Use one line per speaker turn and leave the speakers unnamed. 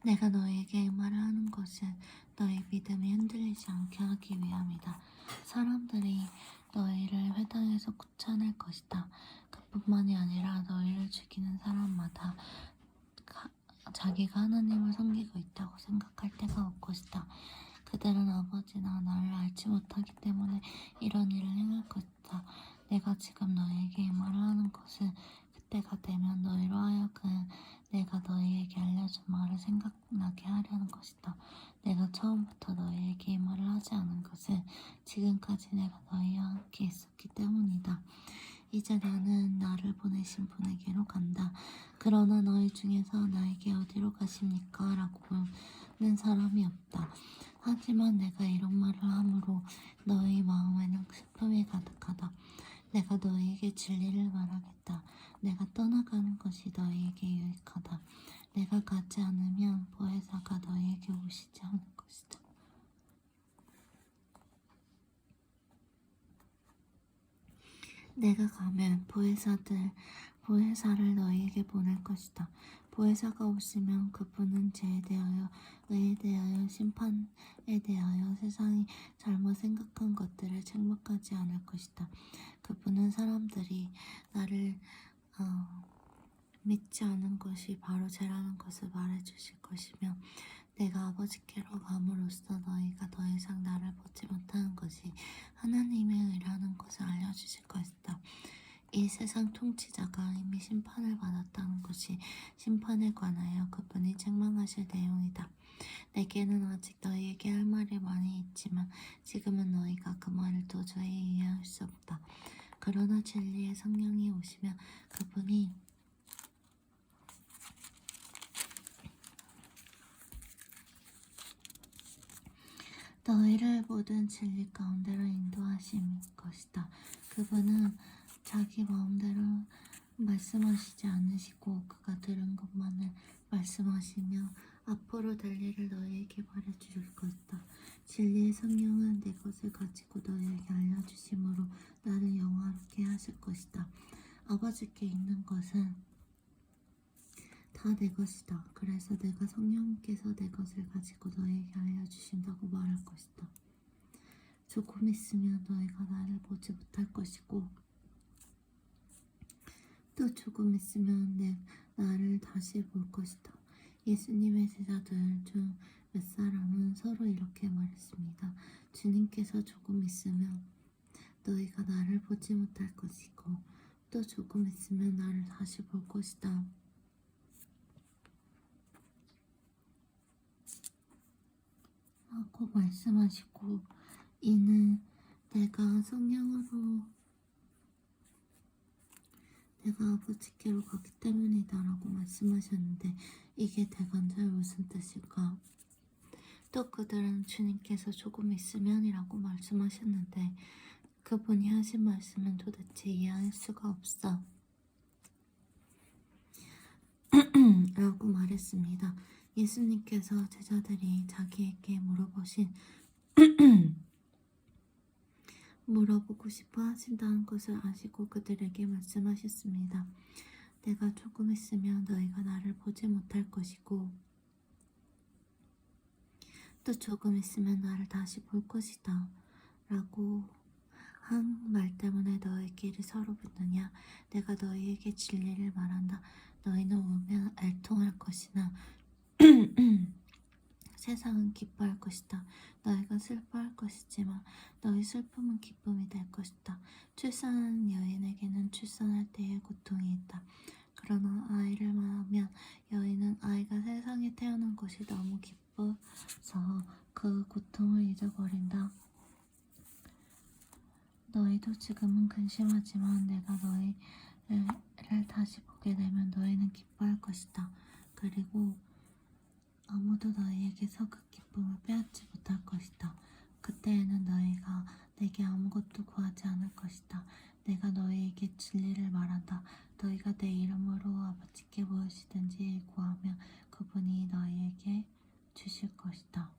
내가 너에게 말을 하는 것은 너의 믿음이 흔들리지 않게 하기 위함이다. 사람들이 너희를 회당에서 쫓아낼 것이다. 그뿐만이 아니라 너희를 죽이는 사람마다 자기가 하나님을 섬기고 있다고 생각할 때가 올 것이다. 그들은 아버지나 나를 알지 못하기 때문에 이런 일을 행할 것이다. 내가 지금 너희에게 말을 하는 것은 그때가 되면 너희로 하여금 내가 너희에게 알려준 말을 생각나게 하려는 것이다. 내가 처음부터 너희에게 이 말을 하지 않은 것은 지금까지 내가 너희와 함께 있었기 때문이다. 이제 나는 나를 보내신 분에게로 간다. 그러나 너희 중에서 나에게 어디로 가십니까? 라고 묻는 사람이 없다. 하지만 내가 이런 말을 함으로 너희 마음에는 슬픔이 가득하다. 내가 너희에게 진리를 말하겠다. 내가 떠나가는 것이 너희에게 유익하다. 내가 가지 않으면 보혜사가 너희에게 오시지 않을 것이다. 내가 가면 보혜사를 너희에게 보낼 것이다. 보혜사가 오시면 그분은 죄에 대하여, 의에 대하여, 심판에 대하여 세상이 잘못 생각한 것들을 책망하지 않을 것이다. 그분은 사람들이 나를 믿지 않은 것이 바로 죄라는 것을 말해주실 것이며, 내가 아버지께로 감으로써 너희가 더 이상 나를 보지 못하는 것이 하나님의 의라는 것을 알려주실 것이다. 이 세상 통치자가 이미 심판을 받았다는 것이 심판에 관하여 그분이 책망하실 내용이다. 내게는 아직 너희에게 할 말이 많이 있지만 지금은 너희가 그 말을 도저히 이해할 수 없다. 그러나 진리의 성령이 오시면 그분이 너희를 모든 진리 가운데로 인도하실 것이다. 그분은 자기 마음대로 말씀하시지 않으시고 그가 들은 것만을 말씀하시며 앞으로 될 일을 너희에게 말해주실 것이다. 진리의 성령은 내 것을 가지고 너희에게 알려주심으로 나를 영화롭게 하실 것이다. 아버지께 있는 것은 다 내 것이다. 그래서 내가 성령께서 내 것을 가지고 너희에게 알려주신다고 말할 것이다. 조금 있으면 너희가 나를 보지 못할 것이고 또 조금 있으면 나를 다시 볼 것이다. 예수님의 제자들 중 몇 사람은 서로 이렇게 말했습니다. 주님께서 조금 있으면 너희가 나를 보지 못할 것이고 또 조금 있으면 나를 다시 볼 것이다. 하고 말씀하시고, 이는 내가 성령으로 내가 아버지께로 가기 때문이다 라고 말씀하셨는데 이게 대관절 무슨 뜻일까? 또 그들은 주님께서 조금 있으면 이라고 말씀하셨는데 그분이 하신 말씀은 도대체 이해할 수가 없어 라고 말했습니다. 예수님께서 제자들이 자기에게 물어보고 싶어 하신다는 것을 아시고 그들에게 말씀하셨습니다. 내가 조금 있으면 너희가 나를 보지 못할 것이고 또 조금 있으면 나를 다시 볼 것이다 라고 한 말 때문에 너희끼리 서로 붙느냐? 내가 너희에게 진리를 말한다. 너희는 울면 애통할 것이나 세상은 기뻐할 것이다. 너희가 슬퍼할 것이지만 너희 슬픔은 기쁨이 될 것이다. 출산하는 여인에게는 출산할 때의 고통이 있다. 그러나 아이를 낳으면 여인은 아이가 세상에 태어난 것이 너무 기뻐서 그 고통을 잊어버린다. 너희도 지금은 근심하지만 내가 너희를 다시 보게 되면 너희는 기뻐할 것이다. 그리고 아무도 너희에게서 그 기쁨을 빼앗지 못할 것이다. 그때에는 너희가 내게 아무것도 구하지 않을 것이다. 내가 너희에게 진리를 말한다. 너희가 내 이름으로 아버지께 무엇이든지 구하면 그분이 너희에게 주실 것이다.